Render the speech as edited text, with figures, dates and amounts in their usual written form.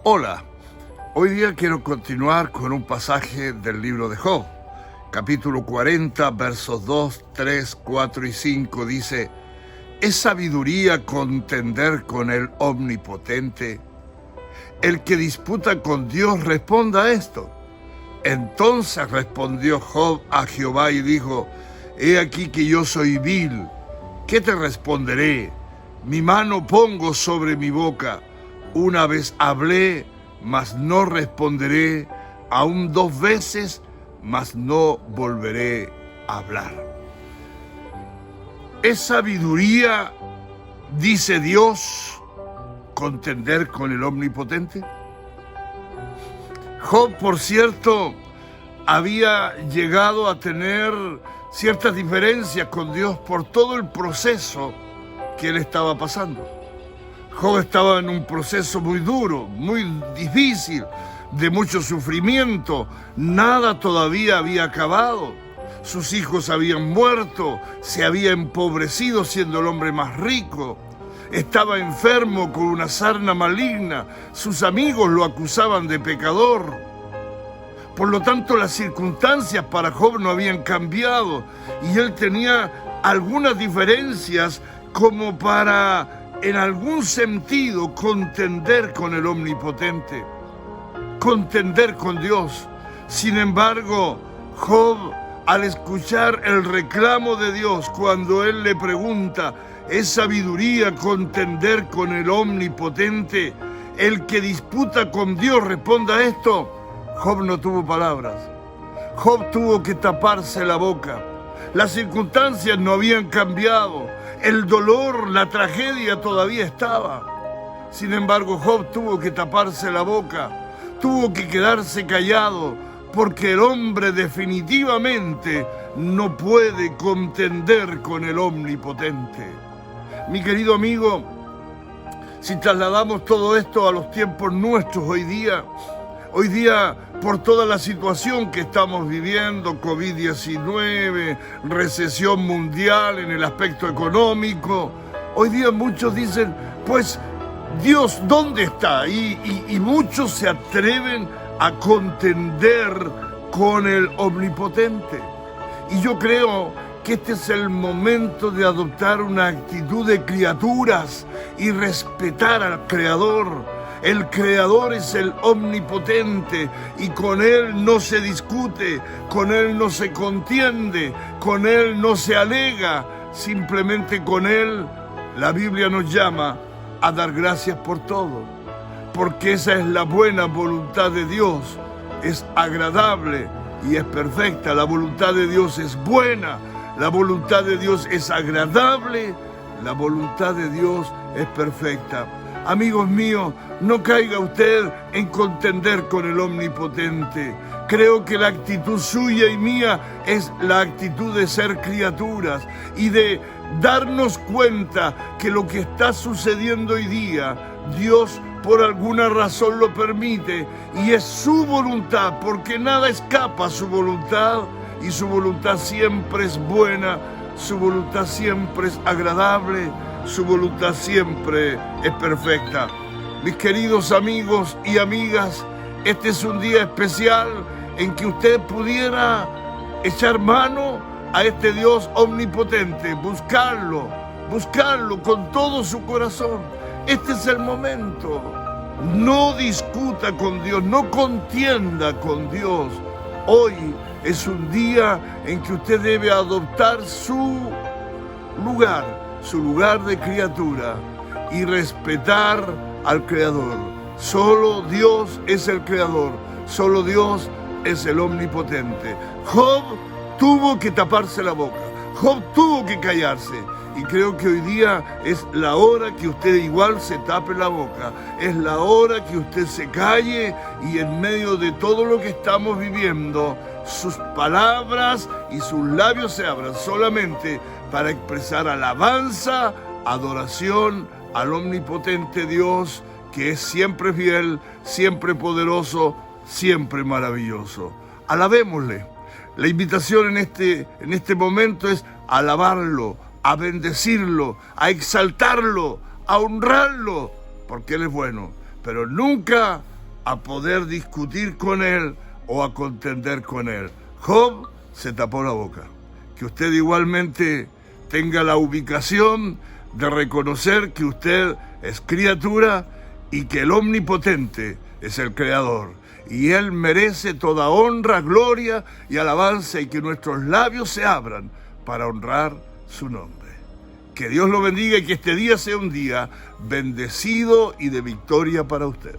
Hola, hoy día quiero continuar con un pasaje del libro de Job. Capítulo 40, versos 2, 3, 4 y 5 dice: ¿Es sabiduría contender con el Omnipotente? El que disputa con Dios responda a esto. Entonces respondió Job a Jehová y dijo: He aquí que yo soy vil. ¿Qué te responderé? Mi mano pongo sobre mi boca. Una vez hablé, mas no responderé. Aún 2 veces, mas no volveré a hablar. ¿Es sabiduría, dice Dios, contender con el Omnipotente? Job, por cierto, había llegado a tener ciertas diferencias con Dios por todo el proceso que él estaba pasando. Job estaba en un proceso muy duro, muy difícil, de mucho sufrimiento. Nada todavía había acabado. Sus hijos habían muerto, se había empobrecido siendo el hombre más rico. Estaba enfermo con una sarna maligna. Sus amigos lo acusaban de pecador. Por lo tanto, las circunstancias para Job no habían cambiado y él tenía algunas diferencias como para, en algún sentido, contender con el Omnipotente, contender con Dios. Sin embargo, Job, al escuchar el reclamo de Dios, cuando él le pregunta: ¿es sabiduría contender con el Omnipotente? El que disputa con Dios responda a esto. Job no tuvo palabras. Job tuvo que taparse la boca. Las circunstancias no habían cambiado. El dolor, la tragedia todavía estaba. Sin embargo, Job tuvo que taparse la boca. Tuvo que quedarse callado, porque el hombre definitivamente no puede contender con el Omnipotente. Mi querido amigo, si trasladamos todo esto a los tiempos nuestros hoy día, por toda la situación que estamos viviendo, COVID-19, recesión mundial en el aspecto económico, hoy día muchos dicen: pues Dios, ¿dónde está? Y muchos se atreven a contender con el Omnipotente. Y yo creo que este es el momento de adoptar una actitud de criaturas y respetar al Creador. El Creador es el Omnipotente y con Él no se discute, con Él no se contiende, con Él no se alega. Simplemente con Él la Biblia nos llama a dar gracias por todo, porque esa es la buena voluntad de Dios. Es agradable y es perfecta. La voluntad de Dios es buena, la voluntad de Dios es agradable, la voluntad de Dios es perfecta. Amigos míos, no caiga usted en contender con el Omnipotente. Creo que la actitud suya y mía es la actitud de ser criaturas y de darnos cuenta que lo que está sucediendo hoy día, Dios por alguna razón lo permite y es su voluntad, porque nada escapa a su voluntad y su voluntad siempre es buena, su voluntad siempre es agradable, su voluntad siempre es perfecta. Mis queridos amigos y amigas, este es un día especial en que usted pudiera echar mano a este Dios omnipotente, buscarlo con todo su corazón. Este es el momento. No discuta con Dios, no contienda con Dios. Hoy es un día en que usted debe adoptar su lugar de criatura y respetar al Creador. Solo Dios es el Creador, solo Dios es el Omnipotente. Job tuvo que taparse la boca, Job tuvo que callarse, y creo que hoy día es la hora que usted igual se tape la boca, es la hora que usted se calle y en medio de todo lo que estamos viviendo, sus palabras y sus labios se abran solamente para expresar alabanza, adoración al Omnipotente Dios, que es siempre fiel, siempre poderoso, siempre maravilloso. Alabémosle. La invitación en este momento es alabarlo, a bendecirlo, a exaltarlo, a honrarlo, porque Él es bueno, pero nunca a poder discutir con él o a contender con él. Job se tapó la boca. Que usted igualmente tenga la ubicación de reconocer que usted es criatura y que el Omnipotente es el Creador. Y Él merece toda honra, gloria y alabanza, y que nuestros labios se abran para honrar su nombre. Que Dios lo bendiga y que este día sea un día bendecido y de victoria para usted.